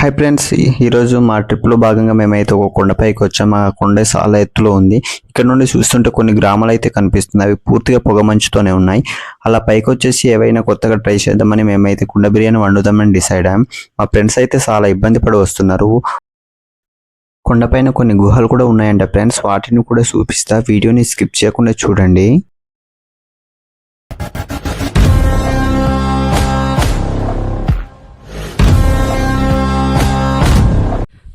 Hi friends, ఈరోజు మా ట్రిప్లో భాగంగా మేమైతే ఒక కొండపైకి వచ్చాము. ఆ కొండ చాలా ఎత్తులో ఉంది. ఇక్కడ నుండి చూస్తుంటే కొన్ని గ్రామాలు అయితే కనిపిస్తున్నాయి. అవి పూర్తిగా పొగమంచుతోనే ఉన్నాయి. అలా పైకి వచ్చేసి ఏవైనా కొత్తగా ట్రై చేద్దామని మేమైతే కుండ బిర్యానీ వండుదామని డిసైడ్ అయ్యాం. మా ఫ్రెండ్స్ అయితే చాలా ఇబ్బంది పడి వస్తున్నారు. కొండపైన కొన్ని గుహలు కూడా ఉన్నాయంట ఫ్రెండ్స్, వాటిని కూడా చూపిస్తా. వీడియోని స్కిప్ చేయకుండా చూడండి.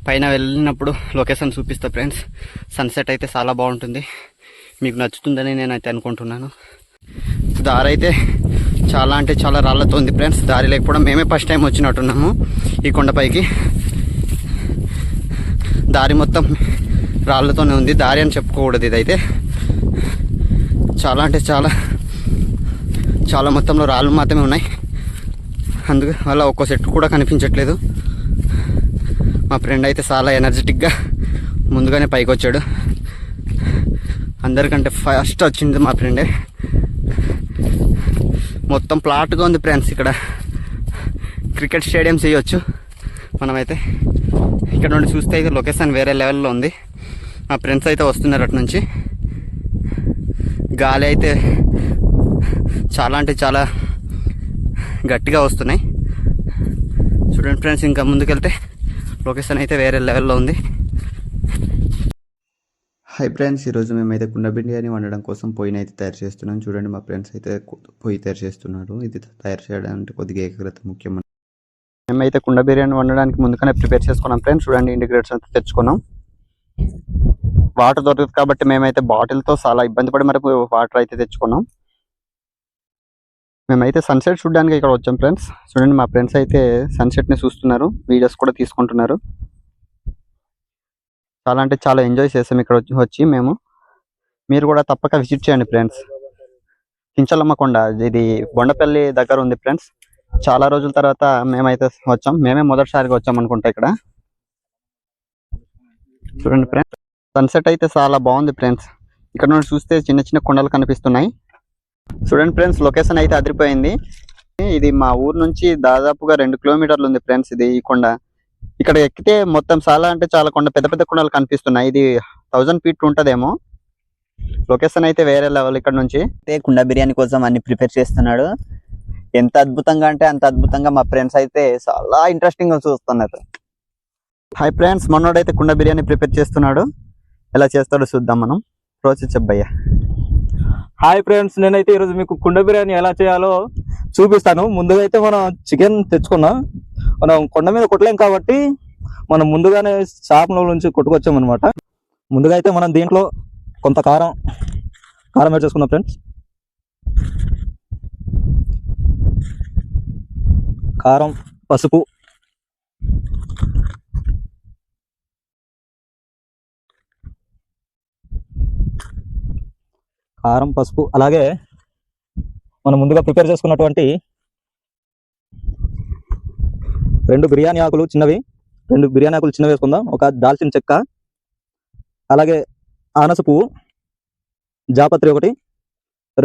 పైన వెళ్ళినప్పుడు లొకేషన్ చూపిస్తా ఫ్రెండ్స్. సన్సెట్ అయితే చాలా బాగుంటుంది, మీకు నచ్చుతుందని నేనైతే అనుకుంటున్నాను. దారి అయితే చాలా అంటే చాలా రాళ్లతో ఉంది ఫ్రెండ్స్. దారి లేకపోవడం మేమే ఫస్ట్ టైం వచ్చినట్టున్నాము ఈ కొండపైకి. దారి మొత్తం రాళ్లతోనే ఉంది. దారి అని చెప్పుకోకూడదు, ఇదైతే చాలా అంటే చాలా చాలా మొత్తంలో రాళ్ళు మాత్రమే ఉన్నాయి. అందువల్ల ఒక్కో సెట్ కూడా కనిపించట్లేదు. మా ఫ్రెండ్ అయితే చాలా ఎనర్జెటిక్గా ముందుగానే పైకి వచ్చాడు. అందరికంటే ఫస్ట్ వచ్చింది మా ఫ్రెండే. మొత్తం ప్లాట్గా ఉంది ఫ్రెండ్స్. ఇక్కడ క్రికెట్ స్టేడియం చేయొచ్చు మనమైతే. ఇక్కడ నుండి చూస్తే అయితే లొకేషన్ వేరే లెవెల్లో ఉంది. మా ఫ్రెండ్స్ అయితే వస్తున్నారు అటు నుంచి. గాలి అయితే చాలా అంటే చాలా గట్టిగా వస్తున్నాయి. చూడండి ఫ్రెండ్స్, ఇంకా ముందుకెళ్తే లొకేషన్ అయితే వేరే లెవెల్లో ఉంది. హై ఫ్రెండ్స్, ఈరోజు మేమైతే కుండ బిర్యానీ వండడం కోసం పొయ్యిని అయితే తయారు చేస్తున్నాం. చూడండి, మా ఫ్రెండ్స్ అయితే పొయ్యి తయారు చేస్తున్నాడు. ఇది తయారు చేయడానికి కొద్దిగా ఏకాగ్రత ముఖ్యం. మేమైతే కుండ బిర్యానీ వండడానికి ముందుగానే ప్రిపేర్ చేసుకున్నాం ఫ్రెండ్స్. చూడండి, ఇంటిగ్రేట్స్ అయితే తెచ్చుకున్నాం. వాటర్ దొరకదు కాబట్టి మేమైతే బాటిల్తో చాలా ఇబ్బంది పడి మరి వాటర్ అయితే తెచ్చుకున్నాం. మేమైతే సన్సెట్ చూడడానికి ఇక్కడ వచ్చాం ఫ్రెండ్స్. చూడండి, మా ఫ్రెండ్స్ అయితే సన్సెట్ని చూస్తున్నారు, వీడియోస్ కూడా తీసుకుంటున్నారు. చాలా అంటే చాలా ఎంజాయ్ చేసాం ఇక్కడ వచ్చి మేము. మీరు కూడా తప్పక విజిట్ చేయండి ఫ్రెండ్స్. కించలమ్మ కొండ, ఇది బొండపల్లి దగ్గర ఉంది ఫ్రెండ్స్. చాలా రోజుల తర్వాత మేమైతే వచ్చాం. మేమే మొదటిసారిగా వచ్చాం అనుకుంటా ఇక్కడ. చూడండి ఫ్రెండ్స్, సన్సెట్ అయితే చాలా బాగుంది ఫ్రెండ్స్. ఇక్కడ నుండి చూస్తే చిన్న చిన్న కొండలు కనిపిస్తున్నాయి. చూడండి ఫ్రెండ్స్, లొకేషన్ అయితే అదిరిపోయింది. ఇది మా ఊరు నుంచి దాదాపుగా 2 కిలోమీటర్లు ఉంది ఫ్రెండ్స్ ఇది ఈ కొండ. ఇక్కడ ఎక్కితే మొత్తం చాలా అంటే చాలా కొండ, పెద్ద పెద్ద కొండలు కనిపిస్తున్నాయి. ఇది 1000 ఫీట్ ఉంటదేమో. లొకేషన్ అయితే వేరే లెవెల్. ఇక్కడ నుంచి కుండ బిర్యానీ కోసం అన్ని ప్రిపేర్ చేస్తున్నాడు. ఎంత అద్భుతంగా అంటే అంత అద్భుతంగా మా ఫ్రెండ్స్ అయితే చాలా ఇంట్రెస్టింగ్ గా చూస్తున్నారు. హాయ్ ఫ్రెండ్స్, మనోడైతే కుండ బిర్యానీ ప్రిపేర్ చేస్తున్నాడు. ఎలా చేస్తాడో చూద్దాం మనం. ప్రాసెస్ చెప్పయ్యా. హాయ్ ఫ్రెండ్స్, నేనైతే ఈరోజు మీకు కుండ బిర్యానీ ఎలా చేయాలో చూపిస్తాను. ముందుగా అయితే మనం చికెన్ తెచ్చుకున్నాం. మనం కొండ మీద కొట్టలేం కాబట్టి మనం ముందుగానే షాప్లో నుంచి కొట్టుకొచ్చాం అనమాట. ముందుగా అయితే మనం దీంట్లో కొంత కారం యాడ్ చేసుకుందాం ఫ్రెండ్స్. కారం, పసుపు, అలాగే మనం ముందుగా ప్రిపేర్ చేసుకున్నటువంటి 2 బిర్యానీ ఆకులు చిన్నవి వేసుకుందాం. ఒక దాల్చిన చెక్క, అలాగే ఆనస పువ్వు, జాపత్రి ఒకటి,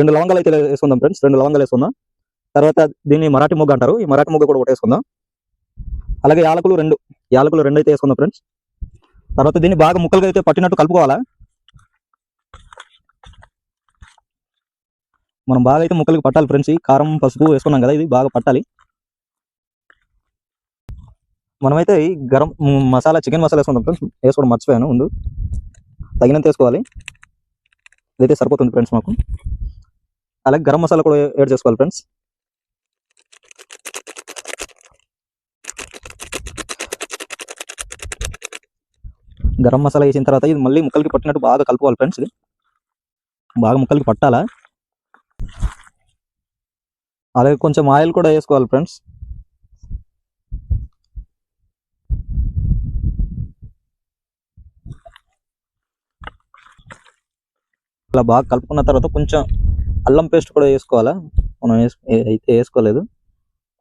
2 లవంగాలు అయితే వేసుకుందాం ఫ్రెండ్స్. 2 లవంగాలు వేసుకుందాం. తర్వాత దీన్ని మరాఠీ మొగ్గ అంటారు. ఈ మరాఠీ మొగ్గ కూడా ఒకటి వేసుకుందాం. అలాగే యాలకులు రెండు అయితే వేసుకుందాం ఫ్రెండ్స్. తర్వాత దీన్ని బాగా ముక్కలుగా అయితే పట్టినట్టు కలుపుకోవాలా. మనం బాగా అయితే ముక్కలకి పట్టాలి ఫ్రెండ్స్. ఈ కారం, పసుపు వేసుకున్నాం కదా, ఇది బాగా పట్టాలి. మనమైతే ఈ చికెన్ మసాలా వేసుకుందాం ఫ్రెండ్స్. వేసుకోవడం మర్చిపోయాను, ముందు తగినంత వేసుకోవాలి. ఇదైతే సరిపోతుంది ఫ్రెండ్స్ మాకు. అలాగే గరం మసాలా కూడా యాడ్ చేసుకోవాలి ఫ్రెండ్స్. గరం మసాలా వేసిన తర్వాత ఇది మళ్ళీ ముక్కలకి పట్టినట్టు బాగా కలుపుకోవాలి ఫ్రెండ్స్. ఇది బాగా ముక్కలకి పట్టాలా. అలాగే కొంచెం ఆయిల్ కూడా వేసుకోవాలి ఫ్రెండ్స్. ఇలా బాగా కలుపుకున్న తర్వాత కొంచెం అల్లం పేస్ట్ కూడా వేసుకోవాలా. మనం అయితే వేసుకోలేదు,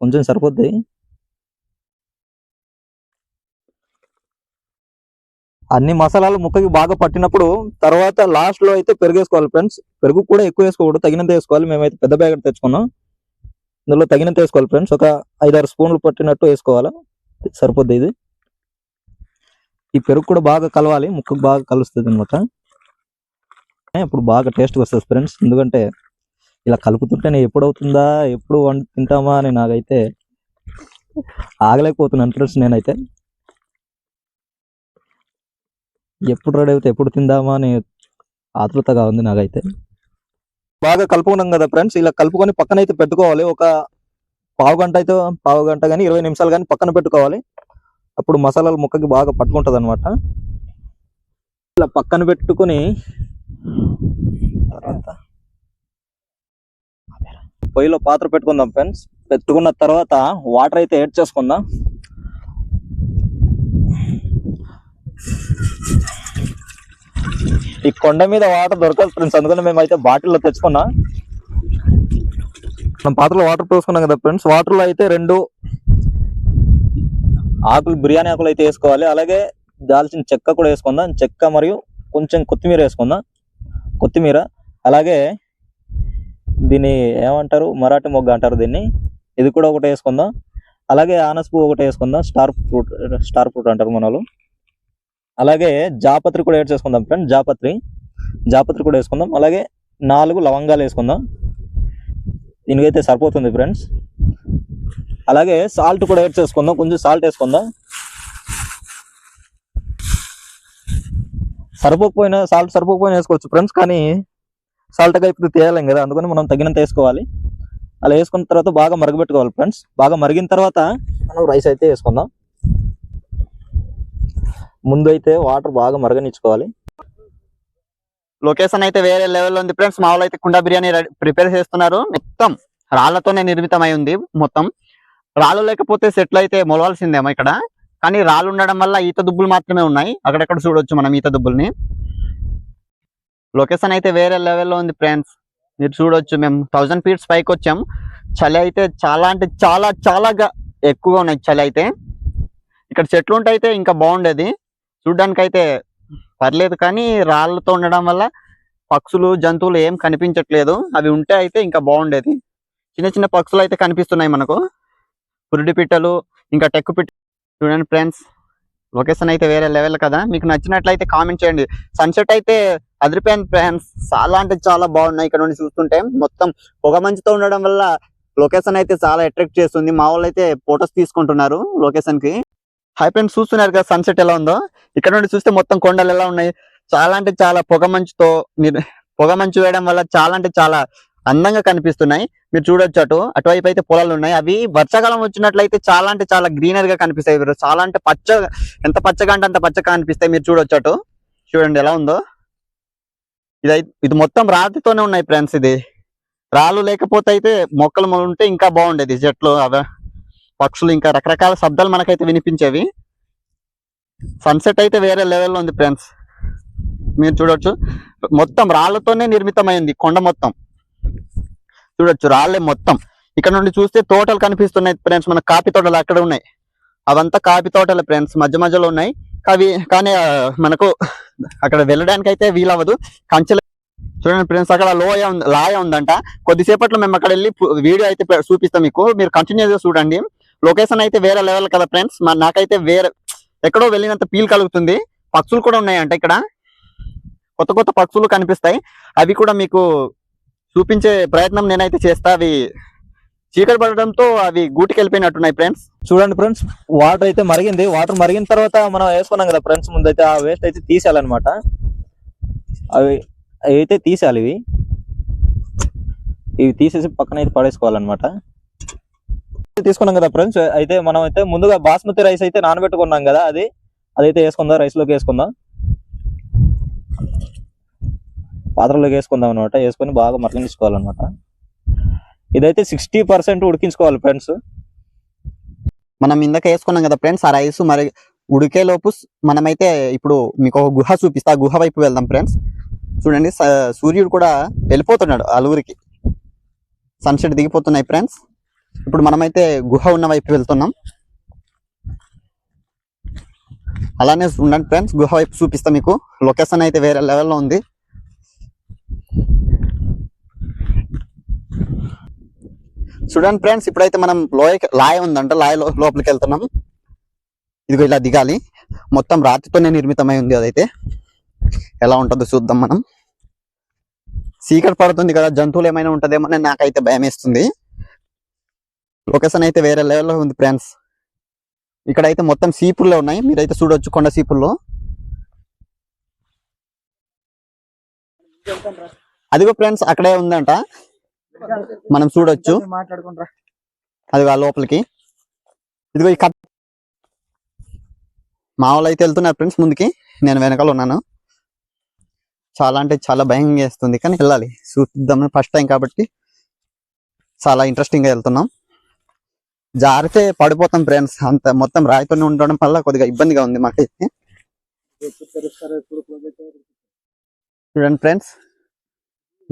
కొంచెం సరిపోద్ది. అన్ని మసాలాలు ముక్కకి బాగా పట్టినప్పుడు తర్వాత లాస్ట్ లో అయితే పెరుగు వేసుకోవాలి ఫ్రెండ్స్. పెరుగు కూడా ఎక్కువ వేసుకోకూడదు, తగినంత వేసుకోవాలి. మేమైతే పెద్ద ప్యాకెట్ తెచ్చుకున్నాం. ఇందులో తగినంత వేసుకోవాలి ఫ్రెండ్స్. ఒక 5-6 స్పూన్లు పట్టినట్టు వేసుకోవాలా, సరిపోద్ది ఇది. ఈ పెరుగు కూడా బాగా కలవాలి, ముక్కకు బాగా కలుస్తుంది అనమాట. అప్పుడు బాగా టేస్ట్ వస్తుంది ఫ్రెండ్స్. ఎందుకంటే ఇలా కలుపుతుంటేనే ఎప్పుడు అవుతుందా, ఎప్పుడు వండి తింటామా అని నాకైతే ఆగలేకపోతున్నాను ఫ్రెండ్స్. నేనైతే ఎప్పుడు రెడీ అవుతే ఎప్పుడు తిందామా అని ఆతృతగా ఉంది నాకైతే. బాగా కలుపుకున్నాం కదా ఫ్రెండ్స్, ఇలా కలుపుకొని పక్కన అయితే పెట్టుకోవాలి. ఒక పావు గంట కానీ 20 నిమిషాలు కానీ పక్కన పెట్టుకోవాలి. అప్పుడు మసాలాలు ముక్కకి బాగా పట్టుకుంటుంది అనమాట. ఇలా పక్కన పెట్టుకుని తర్వాత పొయ్యిలో పాత్ర పెట్టుకుందాం ఫ్రెండ్స్. పెట్టుకున్న తర్వాత వాటర్ అయితే యాడ్ చేసుకుందాం. ఈ కొండ మీద వాటర్ దొరకదు ఫ్రెండ్స్, అందుకని మేమైతే బాటిల్లో తెచ్చుకున్నాం. మనం పాత్రలో వాటర్ పోసుకున్నాం కదా ఫ్రెండ్స్. వాటర్లో అయితే 2 ఆకులు, బిర్యానీ ఆకులు అయితే వేసుకోవాలి. అలాగే దాల్చిన చెక్క కూడా వేసుకుందాం. చెక్క మరియు కొంచెం కొత్తిమీర వేసుకుందాం. కొత్తిమీర, అలాగే దీన్ని ఏమంటారు, మరాఠీ మొగ్గ అంటారు దీన్ని, ఇది కూడా ఒకటి వేసుకుందాం. అలాగే ఆనస్ పువ్వు ఒకటి వేసుకుందాం. స్టార్ ఫ్రూట్ అంటారు మన వాళ్ళు. అలాగే జాపత్రి కూడా యాడ్ చేసుకుందాం ఫ్రెండ్. జాపత్రి కూడా వేసుకుందాం. అలాగే 4 లవంగాలు వేసుకుందాం. దీనికైతే సరిపోతుంది ఫ్రెండ్స్. అలాగే సాల్ట్ కూడా యాడ్ చేసుకుందాం. కొంచెం సాల్ట్ వేసుకుందాం. సాల్ట్ సరిపోకపోయినా వేసుకోవచ్చు ఫ్రెండ్స్, కానీ సాల్ట్గా ఇప్పుడు తేయలేం కదా, అందుకని మనం తగినంత వేసుకోవాలి. అలా వేసుకున్న తర్వాత బాగా మరగబెట్టుకోవాలి ఫ్రెండ్స్. బాగా మరిగిన తర్వాత మనం రైస్ అయితే వేసుకుందాం. ముందు అయితే వాటర్ బాగా మరగనిచ్చుకోవాలి. లొకేషన్ అయితే వేరే లెవెల్లో ఉంది ఫ్రెండ్స్. మా వాళ్ళు అయితే కుండ బిర్యానీ ప్రిపేర్ చేస్తున్నారు. మొత్తం రాళ్లతోనే నిర్మితమై ఉంది. మొత్తం రాళ్ళు లేకపోతే సెట్లు అయితే మొలవాల్సిందేమో ఇక్కడ, కానీ రాళ్ళు ఉండడం వల్ల ఈత దుబ్బులు మాత్రమే ఉన్నాయి. అక్కడెక్కడ చూడొచ్చు మనం ఈత దుబ్బుల్ని. లొకేషన్ అయితే వేరే లెవెల్లో ఉంది ఫ్రెండ్స్. మీరు చూడొచ్చు, మేము 1000 feet పైకి వచ్చాం. చలి అయితే చాలా అంటే చాలా చాలాగా ఎక్కువగా ఉన్నాయి. చలి అయితే ఇక్కడ చెట్లు ఉంటే అయితే ఇంకా బాగుండేది. చూడ్డానికి అయితే పర్లేదు, కానీ రాళ్ళతో ఉండడం వల్ల పక్షులు, జంతువులు ఏం కనిపించట్లేదు. అవి ఉంటే అయితే ఇంకా బాగుండేది. చిన్న చిన్న పక్షులు అయితే కనిపిస్తున్నాయి మనకు, పురిడి పిట్టలు, ఇంకా టెక్కు పిట్ట. చూడండి ఫ్రెండ్స్, లొకేషన్ అయితే వేరే లెవెల్ కదా. మీకు నచ్చినట్లయితే కామెంట్ చేయండి. సన్సెట్ అయితే అదిరిపోయింది ఫ్రెండ్స్. చాలా అంటే చాలా బాగున్నాయి. ఇక్కడ నుండి చూస్తుంటే మొత్తం పొగ మంచుతో ఉండడం వల్ల లొకేషన్ అయితే చాలా అట్రాక్ట్ చేస్తుంది. మా వాళ్ళు అయితే ఫొటోస్ తీసుకుంటున్నారు లొకేషన్ కి. హై ఫ్రెండ్స్, చూస్తున్నారు కదా సన్సెట్ ఎలా ఉందో. ఇక్కడ నుండి చూస్తే మొత్తం కొండలు ఎలా ఉన్నాయి. చాలా అంటే చాలా పొగ మంచు వేయడం వల్ల చాలా అంటే చాలా అందంగా కనిపిస్తున్నాయి. మీరు చూడొచ్చు, అటువైపు అయితే పొలాలు ఉన్నాయి. అవి వర్షాకాలం వచ్చినట్లయితే చాలా అంటే చాలా గ్రీనరీ గా కనిపిస్తాయి. చాలా అంటే ఎంత పచ్చగా అంటే అంత పచ్చగా కనిపిస్తాయి. మీరు చూడొచ్చు, చూడండి ఎలా ఉందో. ఇది మొత్తం రాతితోనే ఉన్నాయి ఫ్రెండ్స్. ఇది రాళ్ళు లేకపోతే అయితే మొక్కలు ఉంటే ఇంకా బాగుండేది. చెట్లు, పక్షులు, ఇంకా రకరకాల శబ్దాలు మనకైతే వినిపించేవి. సన్సెట్ అయితే వేరే లెవెల్లో ఉంది ఫ్రెండ్స్. మీరు చూడొచ్చు, మొత్తం రాళ్లతోనే నిర్మితమైంది కొండ మొత్తం. చూడొచ్చు, రాళ్లే మొత్తం. ఇక్కడ నుండి చూస్తే తోటలు కనిపిస్తున్నాయి ఫ్రెండ్స్. మన కాఫీ తోటలు అక్కడ ఉన్నాయి. అవంతా కాఫీ తోటలే ఫ్రెండ్స్, మధ్య మధ్యలో ఉన్నాయి. కానీ మనకు అక్కడ వెళ్ళడానికి అయితే వీలవ్వదు. కంచెలు చూడండి ఫ్రెండ్స్, అక్కడ లాయ ఉందంట. కొద్దిసేపట్లో మేము అక్కడ వెళ్ళి వీడియో అయితే చూపిస్తాం మీకు. మీరు కంటిన్యూగా చూడండి. లొకేషన్ అయితే వేరే లెవెల్ కదా ఫ్రెండ్స్. నాకైతే వేరే ఎక్కడో వెళ్ళినంత ఫీల్ కలుగుతుంది. పక్షులు కూడా ఉన్నాయంట ఇక్కడ, కొత్త కొత్త పక్షులు కనిపిస్తాయి. అవి కూడా మీకు చూపించే ప్రయత్నం నేనైతే చేస్తా. అవి చీకటి పడడంతో అవి గూటికి వెళ్ళిపోయినట్టున్నాయి ఫ్రెండ్స్. చూడండి ఫ్రెండ్స్, వాటర్ అయితే మరిగింది. వాటర్ మరిగిన తర్వాత మనం వేసుకున్నాం కదా ఫ్రెండ్స్, ముందైతే ఆ వేస్ట్ అయితే తీసేయాలన్నమాట. అవి అయితే తీసేయాలి. ఇవి తీసేసి పక్కన అయితే పడేసుకోవాలన్నమాట. తీసుకున్నాం కదా ఫ్రెండ్స్. అయితే మనం అయితే ముందుగా బాస్మతి రైస్ అయితే నానబెట్టుకున్నాం కదా, అదైతే వేసుకుందాం. రైస్లోకి వేసుకుందాం, పాత్రలోకి వేసుకుందాం అనమాట. వేసుకొని బాగా మరిగించుకోవాలన్నమాట. ఇదైతే 60% ఉడికించుకోవాలి ఫ్రెండ్స్. మనం ఇందాక వేసుకున్నాం కదా ఫ్రెండ్స్, ఆ రైస్ మరి ఉడికేలోపు మనమైతే ఇప్పుడు మీకు ఒక గుహ చూపిస్తా. ఆ గుహ వైపు వెళ్దాం ఫ్రెండ్స్. చూడండి, సూర్యుడు కూడా వెళ్ళిపోతున్నాడు అలుగురికి. Sunset దిగిపోతున్నాయి friends. ఇప్పుడు మనమైతే గుహ ఉన్న వైపు వెళ్తున్నాం. అలానే ఉండండి ఫ్రెండ్స్, గుహ వైపు చూపిస్తా మీకు. లొకేషన్ అయితే వేరే లెవెల్లో ఉంది. చూడండి ఫ్రెండ్స్, ఇప్పుడైతే మనం లాయ ఉందంట, లాయ లోపలికి వెళ్తున్నాం. ఇదిగో ఇలా దిగాలి. మొత్తం రాతితోనే నిర్మితమై ఉంది. అదైతే ఎలా ఉంటుందో చూద్దాం మనం. చీకటి పడుతుంది కదా, జంతువులు ఏమైనా ఉంటదేమో అని నాకైతే భయం వేస్తుంది. లొకేషన్ అయితే వేరే లెవెల్లో ఉంది ఫ్రెండ్స్. ఇక్కడైతే మొత్తం సీపుల్లో ఉన్నాయి, మీరైతే చూడొచ్చు కొండ సీపుల్లో. అదిగో ఫ్రెండ్స్ అక్కడే ఉందంట, మనం చూడొచ్చు. అదిగో ఆ లోపలికి. ఇదిగో ఈ మా వాళ్ళు అయితే వెళ్తున్నారు ఫ్రెండ్స్ ముందుకి, నేను వెనకాల ఉన్నాను. చాలా అంటే చాలా భయంగా వేస్తుంది, కానీ వెళ్ళాలి, చూద్దాం. ఫస్ట్ టైం కాబట్టి చాలా ఇంట్రెస్టింగ్ గా వెళ్తున్నాం. జారితే పడిపోతాం ఫ్రెండ్స్, అంత మొత్తం రాయితోనే ఉండడం వల్ల కొద్దిగా ఇబ్బందిగా ఉంది మాకైతే. చూడండి ఫ్రెండ్స్,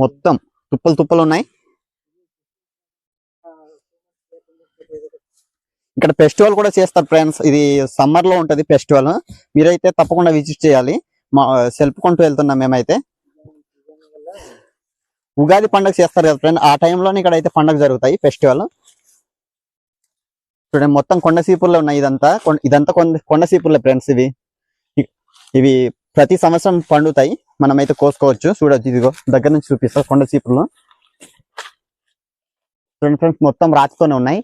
మొత్తం తుప్పలు తుప్పలు ఉన్నాయి. ఇక్కడ ఫెస్టివల్ కూడా చేస్తారు ఫ్రెండ్స్. ఇది సమ్మర్ లో ఉంటది ఫెస్టివల్, మీరైతే తప్పకుండా విజిట్ చేయాలి. మా సెల్పుకుంటూ వెళ్తున్నాం మేమైతే. ఉగాది పండుగ చేస్తారు కదా ఫ్రెండ్, ఆ టైంలోనే ఇక్కడ అయితే పండుగ జరుగుతాయి, ఫెస్టివల్. చూడండి మొత్తం కొండ సీపుర్లో ఉన్నాయి. ఇదంతా కొండ సీపుర్లే ఫ్రెండ్స్. ఇవి ప్రతి సంవత్సరం పండుతాయి, మనమైతే కోసుకోవచ్చు. చూడొచ్చు, ఇదిగో దగ్గర నుంచి చూపిస్తారు కొండ సీపుర్లో. చూడండి ఫ్రెండ్స్, మొత్తం రాతితోనే ఉన్నాయి,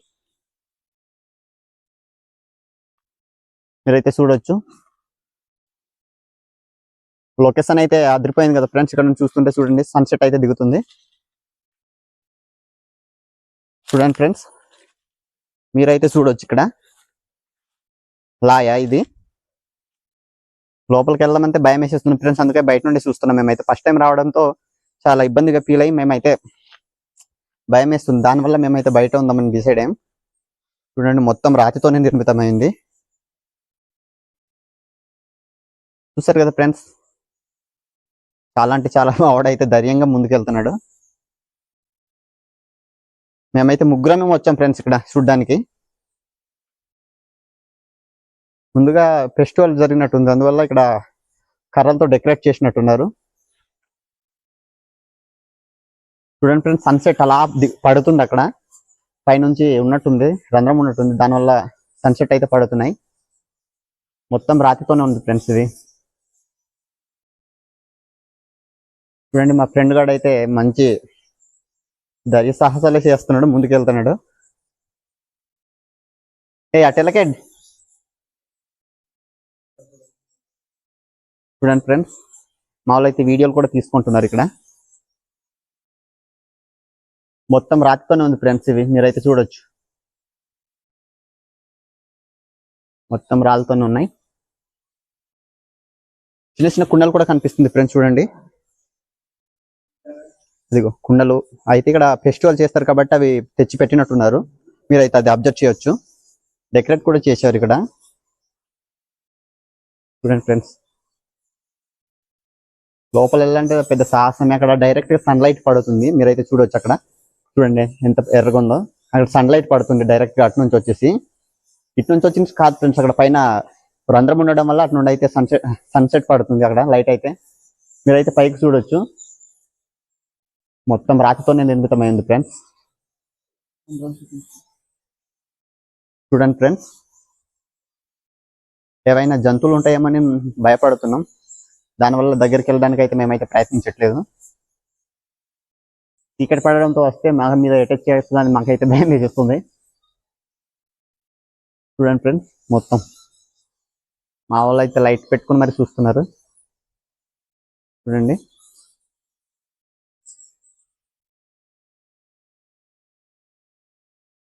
మీరైతే చూడొచ్చు. లొకేషన్ అయితే అదిరిపోయింది కదా ఫ్రెండ్స్. ఇక్కడ నుంచి చూస్తుంటే చూడండి, సన్సెట్ అయితే దిగుతుంది. చూడండి ఫ్రెండ్స్, మీరైతే చూడొచ్చు. ఇక్కడ లాయా ఇది, లోపలికి వెళ్ళామంటే భయం వేసేస్తుంది ఫ్రెండ్స్, అందుకే బయట నుండి చూస్తున్నాం. మేమైతే ఫస్ట్ టైం రావడంతో చాలా ఇబ్బందిగా ఫీల్ అయ్యి మేమైతే భయం వేస్తుంది, దానివల్ల మేమైతే బయట ఉందామని డిసైడ్ అయ్యాం. చూడండి మొత్తం రాతితోనే నిర్మితమైంది, చూసారు కదా ఫ్రెండ్స్. చాలా అంటే చాలా ఆవిడైతే ధైర్యంగా ముందుకెళ్తున్నాడు. మేమైతే ముగ్గురమే వచ్చాం ఫ్రెండ్స్ ఇక్కడ చూడ్డానికి. ముందుగా ఫెస్టివల్ జరిగినట్టుంది, అందువల్ల ఇక్కడ కర్రలతో డెకరేట్ చేసినట్టున్నారు. చూడండి ఫ్రెండ్స్, సన్సెట్ అలా పడుతుంది. అక్కడ పైనుంచి ఉన్నట్టుంది, రంధ్రం ఉన్నట్టుంది, దానివల్ల సన్సెట్ అయితే పడుతున్నాయి. మొత్తం రాతితోనే ఉంది ఫ్రెండ్స్ ఇది. చూడండి మా ఫ్రెండ్ గాడు అయితే మంచి ధైర్య సాహసాలే చేస్తున్నాడు, ముందుకెళ్తున్నాడు. అటెలకే. చూడండి ఫ్రెండ్స్, మా వాళ్ళు అయితే వీడియోలు కూడా తీసుకుంటున్నారు. ఇక్కడ మొత్తం రాతితోనే ఉంది ఫ్రెండ్స్ ఇవి, మీరైతే చూడొచ్చు. మొత్తం రాళ్ళతోనే ఉన్నాయి. చిన్న చిన్న కుండలు కూడా కనిపిస్తుంది ఫ్రెండ్స్, చూడండి. ఇదిగో కుండలు అయితే ఇక్కడ ఫెస్టివల్ చేస్తారు కాబట్టి అవి తెచ్చి పెట్టినట్టున్నారు, మీరైతే అది అబ్జర్వ్ చేయొచ్చు. డెకరేట్ కూడా చేశారు ఇక్కడ. చూడండి ఫ్రెండ్స్, లోపల వెళ్ళాలంటే పెద్ద సాహసం. అక్కడ డైరెక్ట్ గా సన్లైట్ పడుతుంది, మీరైతే చూడొచ్చు. అక్కడ చూడండి ఎంత ఎర్రగా ఉందో, అక్కడ సన్లైట్ పడుతుంది డైరెక్ట్ గా అటు నుంచి వచ్చేసి. ఇటు నుంచి వచ్చి కాదు ఫ్రెండ్స్, అక్కడ పైన రంధ్రం ఉండడం వల్ల అటు నుండి అయితే సన్సెట్ పడుతుంది అక్కడ లైట్ అయితే, మీరైతే పైకి చూడొచ్చు. మొత్తం రాతితోనే నిర్మితమైంది ఫ్రెండ్స్. చూడండి ఫ్రెండ్స్, ఏవైనా జంతువులు ఉంటాయేమని భయపడుతున్నాం, దానివల్ల దగ్గరికి వెళ్ళడానికి అయితే మేమైతే ప్రయత్నించట్లేదు. చీకటి పడడంతో వస్తే మా మీద అటాక్ చేస్తుందని మాకైతే భయం వేస్తుంది. చూడండి ఫ్రెండ్స్, మొత్తం మా వాళ్ళు అయితే లైట్ పెట్టుకుని మరి చూస్తున్నారు. చూడండి,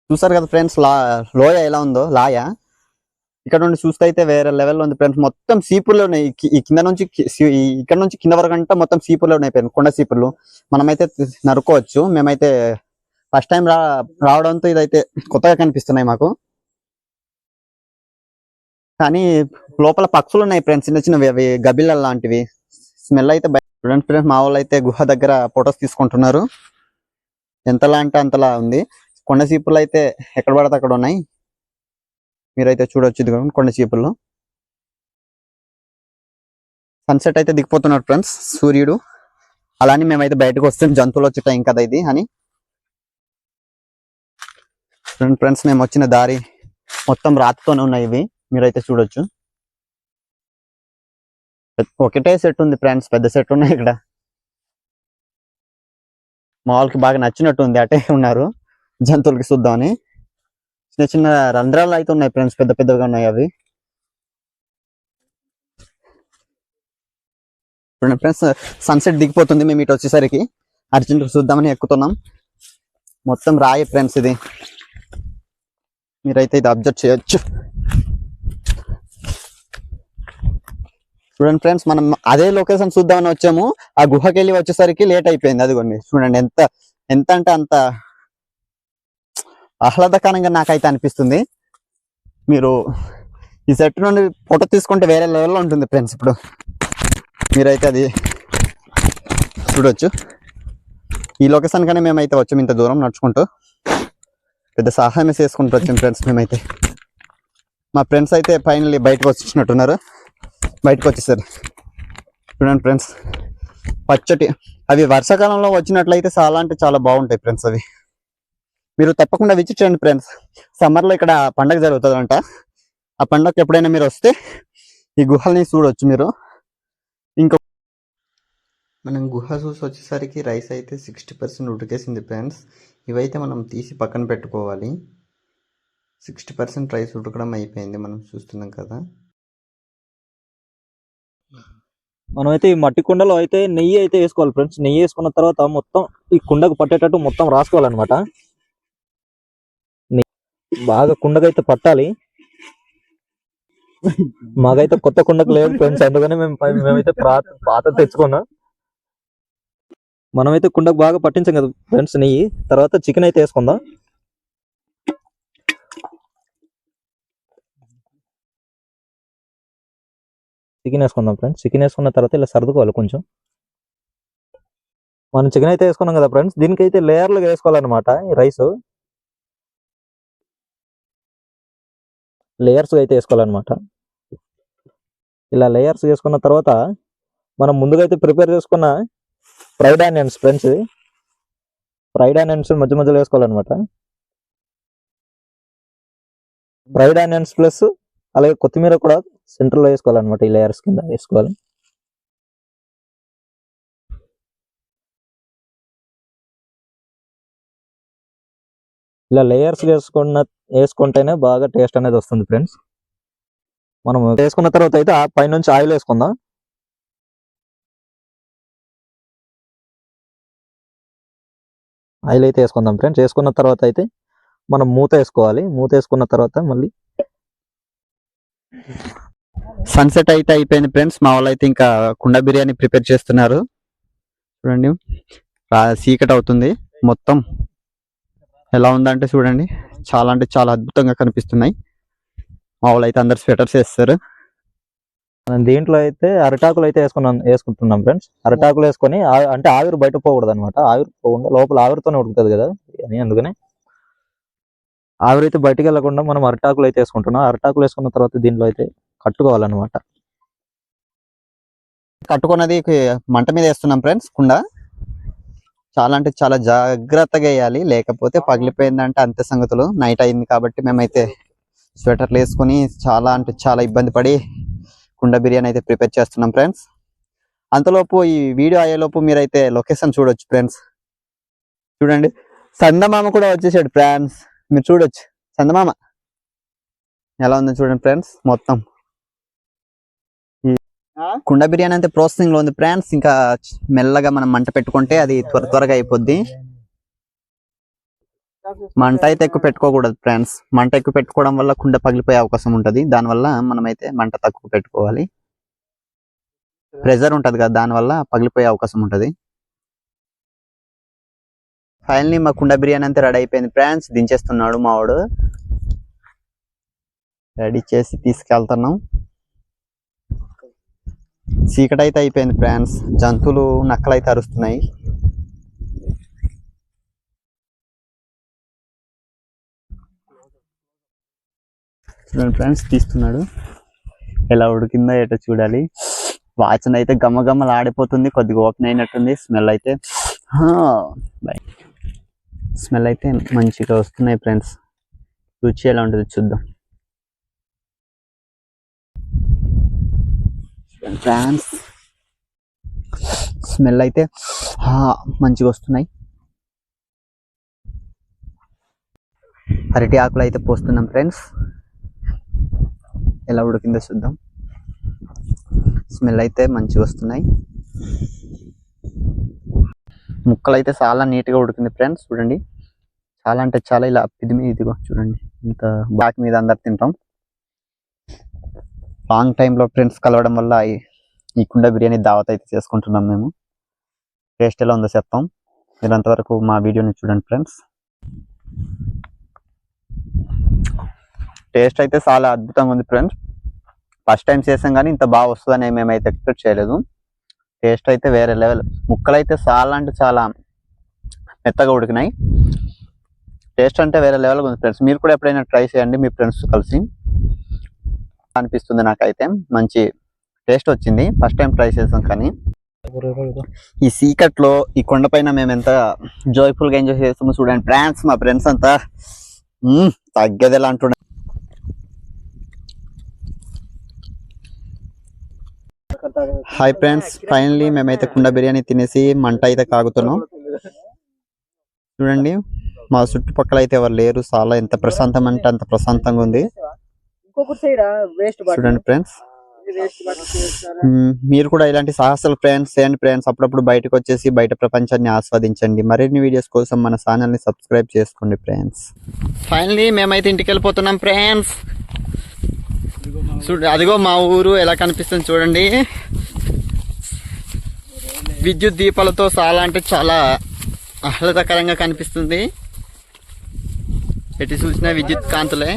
చూసారు కదా ఫ్రెండ్స్, లోయ ఎలా ఉందో. లాయ ఇక్కడ నుండి చూస్తే అయితే వేరే లెవెల్లో ఉంది ఫ్రెండ్స్. మొత్తం సీపుర్లు ఉన్నాయి, ఈ కింద నుంచి ఇక్కడ నుంచి కింద వరకు అంటే మొత్తం సీపుర్లు ఉన్నాయి ఫ్రెండ్స్, కొండ సీపుర్లు. మనమైతే నరుకోవచ్చు. మేమైతే ఫస్ట్ టైం రావడంతో ఇదైతే కొత్తగా కనిపిస్తున్నాయి మాకు. కానీ లోపల పక్షులు ఉన్నాయి ఫ్రెండ్స్, చిన్న చిన్నవి గబిల్ల లాంటివి. స్మెల్ అయితే చూడండి ఫ్రెండ్స్, మా వాళ్ళు అయితే గుహ దగ్గర ఫొటోస్ తీసుకుంటున్నారు. ఎంతలా అంటే అంతలా ఉంది. కొండ చీపులు అయితే ఎక్కడ పడితే అక్కడ ఉన్నాయి, మీరైతే చూడొచ్చు. ఇది కొండ చీపుల్లో సన్సెట్ అయితే దిగిపోతున్నాడు ఫ్రెండ్స్ సూర్యుడు. అలానే మేమైతే బయటకు వస్తాం, జంతువులు వచ్చే టైం కదా ఇది అని. ఫ్రెండ్స్, మేము వచ్చిన దారి మొత్తం రాతితోనే ఉన్నాయి ఇవి, మీరైతే చూడొచ్చు. ఒకటే సెట్ ఉంది ఫ్రెండ్స్, పెద్ద సెట్ ఉన్నాయి ఇక్కడ. మా వాళ్ళకి బాగా నచ్చినట్టు ఉంది, అటే ఉన్నారు జంతువులకి చూద్దామని. చిన్న చిన్న రంధ్రాలు అయితే ఉన్నాయి ఫ్రెండ్స్, పెద్ద పెద్దగా ఉన్నాయి అవి. చూడండి ఫ్రెండ్స్, సన్సెట్ దిగిపోతుంది. మేము ఇటు వచ్చేసరికి అర్జెంట్ చూద్దామని ఎక్కుతున్నాం. మొత్తం రాయి ఫ్రెండ్స్ ఇది, మీరైతే ఇది అబ్జర్వ్ చేయొచ్చు. చూడండి ఫ్రెండ్స్, మనం అదే లొకేషన్ చూద్దామని వచ్చాము. ఆ గుహకి వెళ్ళి వచ్చేసరికి లేట్ అయిపోయింది. అదిగోండి చూడండి, ఎంత ఎంత అంటే అంత ఆహ్లాదకరంగా నాకైతే అనిపిస్తుంది. మీరు ఈ సెట్ నుండి ఫోటో తీసుకుంటే వేరే లెవెల్లో ఉంటుంది ఫ్రెండ్స్. ఇప్పుడు మీరైతే అది చూడొచ్చు. ఈ లొకేషన్ కానీ మేమైతే వచ్చాము, ఇంత దూరం నడుచుకుంటూ పెద్ద సహాయం చేసుకుంటూ వచ్చాం ఫ్రెండ్స్. మేమైతే మా ఫ్రెండ్స్ అయితే ఫైనల్లీ బయటకు వచ్చినట్టున్నారు, బయటకు వచ్చేసారు. చూడండి ఫ్రెండ్స్, పచ్చటి అవి వర్షాకాలంలో వచ్చినట్లయితే చాలా అంటే చాలా బాగుంటాయి ఫ్రెండ్స్. అవి మీరు తప్పకుండా విజిట్ చేయండి ఫ్రెండ్స్. సమ్మర్లో ఇక్కడ పండగ జరుగుతుందంట. ఆ పండగకి ఎప్పుడైనా మీరు వస్తే ఈ గుహల్ని చూడవచ్చు మీరు. ఇంకా మనం గుహ చూసి వచ్చేసరికి రైస్ అయితే 60% ఉడికేసింది ఫ్రెండ్స్. ఇవైతే మనం తీసి పక్కన పెట్టుకోవాలి. 60% రైస్ ఉడకడం అయిపోయింది, మనం చూస్తున్నాం కదా. మనమైతే ఈ మట్టి కుండలో అయితే నెయ్యి అయితే వేసుకోవాలి ఫ్రెండ్స్. నెయ్యి వేసుకున్న తర్వాత మొత్తం ఈ కుండకు పట్టేటట్టు మొత్తం రాసుకోవాలన్నమాట. బాగా కుండకైతే పట్టాలి. మాకైతే కొత్త కుండకు లేదు ఫ్రెండ్స్, అందుకని మేమైతే పాత తెచ్చుకున్నాం. మనమైతే కుండకు బాగా పట్టించాం కదా ఫ్రెండ్స్ నెయ్యి. తర్వాత చికెన్ అయితే వేసుకుందాం. చికెన్ వేసుకుందాం ఫ్రెండ్స్. చికెన్ వేసుకున్న తర్వాత ఇలా సర్దుకోవాలి కొంచెం. మనం చికెన్ అయితే వేసుకున్నాం కదా ఫ్రెండ్స్, దీనికైతే లేయర్లుగా వేసుకోవాలన్నమాట. ఈ రైస్ లేయర్స్ అయితే వేసుకోవాలన్నమాట. ఇలా లేయర్స్ వేసుకున్న తర్వాత మనం ముందుగా అయితే ప్రిపేర్ చేసుకున్న fried onions friends, fried onions మధ్య మధ్యలో వేసుకోవాలన్నమాట. ఫ్రైడ్ ఆనియన్స్ ప్లస్ అలాగే కొత్తిమీర కూడా సెంటర్లో వేసుకోవాలన్నమాట. ఈ లేయర్స్ కింద వేసుకోవాలి. ఇలా లేయర్స్ వేసుకుంటేనే బాగా టేస్ట్ అనేది వస్తుంది ఫ్రెండ్స్. మనం వేసుకున్న తర్వాత అయితే పైనుంచి ఆయిల్ వేసుకుందాం. ఆయిల్ అయితే వేసుకుందాం ఫ్రెండ్స్. వేసుకున్న తర్వాత అయితే మనం మూత వేసుకోవాలి. మూత వేసుకున్న తర్వాత మళ్ళీ సన్సెట్ అయితే అయిపోయింది ఫ్రెండ్స్. మా వాళ్ళు అయితే ఇంకా కుండ బిర్యానీ ప్రిపేర్ చేస్తున్నారు. చూడండి, చీకటి అవుతుంది. మొత్తం ఎలా ఉందంటే చూడండి, చాలా అంటే చాలా అద్భుతంగా కనిపిస్తున్నాయి. మా వాళ్ళు అయితే అందరు స్వెటర్స్ వేస్తారు. మనం దీంట్లో అయితే అరిటాకులు అయితే వేసుకుంటున్నాం ఫ్రెండ్స్. అరిటాకులు వేసుకొని అంటే ఆవిరి బయట పోకూడదు అనమాట. ఆవిరి పోకుండా లోపల ఆవిరితోనే ఉడుకుతుంది కదా అని, అందుకని ఆవిరి అయితే బయటికి వెళ్ళకుండా మనం అరిటాకులు అయితే వేసుకుంటున్నాం. అరిటాకులు వేసుకున్న తర్వాత దీంట్లో అయితే కట్టుకోవాలన్నమాట. కట్టుకున్నది మంట మీద వేస్తున్నాం ఫ్రెండ్స్. కుండ చాలా అంటే చాలా జాగ్రత్తగా వేయాలి, లేకపోతే పగిలిపోయిందంటే అంతే సంగతులు. నైట్ అయింది కాబట్టి మేమైతే స్వెటర్లు వేసుకొని చాలా అంటే చాలా ఇబ్బంది పడి కుండ బిర్యానీ అయితే ప్రిపేర్ చేస్తున్నాం ఫ్రెండ్స్. అంతలోపు ఈ వీడియో అయ్యేలోపు మీరైతే లొకేషన్ చూడొచ్చు ఫ్రెండ్స్. చూడండి, చందమామ కూడా వచ్చేసాడు ఫ్రెండ్స్. మీరు చూడొచ్చు చందమామ ఎలా ఉందో చూడండి ఫ్రెండ్స్. మొత్తం కుండ బిర్యానీ అయితే ప్రాసెసింగ్ లో ఉంది ఫ్రెండ్స్. ఇంకా మెల్లగా మనం మంట పెట్టుకుంటే అది త్వరగా అయిపోద్ది. మంట అయితే ఎక్కువ పెట్టుకోకూడదు ఫ్రెండ్స్. మంట ఎక్కువ పెట్టుకోవడం వల్ల కుండ పగిలిపోయే అవకాశం ఉంటుంది. దానివల్ల మనమైతే మంట తక్కువ పెట్టుకోవాలి. ప్రెజర్ ఉంటుంది కదా, దానివల్ల పగిలిపోయే అవకాశం ఉంటుంది. ఫైనల్లీ మా కుండ బిర్యానీ అంతా రెడీ అయిపోయింది ఫ్రెండ్స్. దించేస్తున్నాడు మావాడు. రెడీ చేసి తీసుకెళ్తున్నాం. చీకటి అయితే అయిపోయింది ఫ్రెండ్స్. జంతువులు నక్కలు అయితే అరుస్తున్నాయి. చూడండి ఫ్రెండ్స్, తీస్తున్నాడు. ఎలా ఉడికిందో ఏటో చూడాలి. వాసన అయితే గమ్మగమ్మలు ఆడిపోతుంది. కొద్దిగా ఓపెన్ అయినట్టుంది. స్మెల్ అయితే మంచిగా వస్తున్నాయి ఫ్రెండ్స్. రుచి ఎలా ఉంటుంది చూద్దాం. ఫ్రాన్స్ స్మెల్ అయితే మంచిగా వస్తున్నాయి. అరటి ఆకులు అయితే పోస్తున్నాం ఫ్రెండ్స్. ఎలా ఉడికిందో చూద్దాం. స్మెల్ అయితే మంచిగా వస్తున్నాయి. ముక్కలు అయితే చాలా నీట్గా ఉడికింది ఫ్రెండ్స్. చూడండి, చాలా అంటే చాలా ఇలా ఇది ఇదిగో చూడండి, ఇంత బ్యాక్ మీద అందరు తింటాం. లాంగ్ టైంలో ఫ్రెండ్స్ కలవడం వల్ల ఈ కుండ బిర్యానీ దావత్ అయితే చేసుకుంటున్నాం మేము. టేస్ట్ ఎలా ఉందో చెప్తాం. మీరు అంతవరకు మా వీడియోని చూడండి ఫ్రెండ్స్. టేస్ట్ అయితే చాలా అద్భుతంగా ఉంది ఫ్రెండ్స్. ఫస్ట్ టైం చేసాం కానీ ఇంత బాగా వస్తుందని మేమైతే ఎక్స్పెక్ట్ చేయలేదు. టేస్ట్ అయితే వేరే లెవెల్. ముక్కలు అయితే చాలా అంటే చాలా మెత్తగా ఉడికినాయి. టేస్ట్ అంటే వేరే లెవెల్గా ఉంది ఫ్రెండ్స్. మీరు కూడా ఎప్పుడైనా ట్రై చేయండి మీ ఫ్రెండ్స్ కలిసి. అనిపిస్తుంది నాకైతే మంచి టేస్ట్ వచ్చింది. ఫస్ట్ టైం ట్రై చేసాం కానీ ఈ సీకట్లో ఈ కొండపైన మేము ఎంత జాయ్ఫుల్గా ఎంజాయ్ చేస్తామో చూడండి ఫ్రెండ్స్. మా ఫ్రెండ్స్ అంతా తగ్గేదేలా అంటున్నారు. హాయ్ ఫ్రెండ్స్, ఫైనల్లీ మేమైతే కుండ బిర్యానీ తినేసి మంట అయితే కాగుతున్నాం. చూడండి, మా చుట్టుపక్కల అయితే ఎవరు లేరు. చాలా ఎంత ప్రశాంతం అంటే అంత ప్రశాంతంగా ఉంది. చూడండి ఫ్రెండ్స్, మీరు కూడా ఇలాంటి సాహసాలు చేయండి ఫ్రెండ్స్. అప్పుడప్పుడు బయటకు వచ్చేసి బయట ప్రపంచాన్ని ఆస్వాదించండి. మరిన్ని వీడియోస్ కోసం మన ఛానల్ని సబ్స్క్రైబ్ చేసుకోండి ఫ్రెండ్స్. ఫైనల్లీ మేమైతే ఇంటికి వెళ్ళిపోతున్నాం ఫ్రెండ్స్. అదిగో మా ఊరు ఎలా కనిపిస్తుంది చూడండి. విద్యుత్ దీపాలతో చాలా అంటే చాలా ఆహ్లాదకరంగా కనిపిస్తుంది. ఎటు చూసినా విద్యుత్ కాంతులే.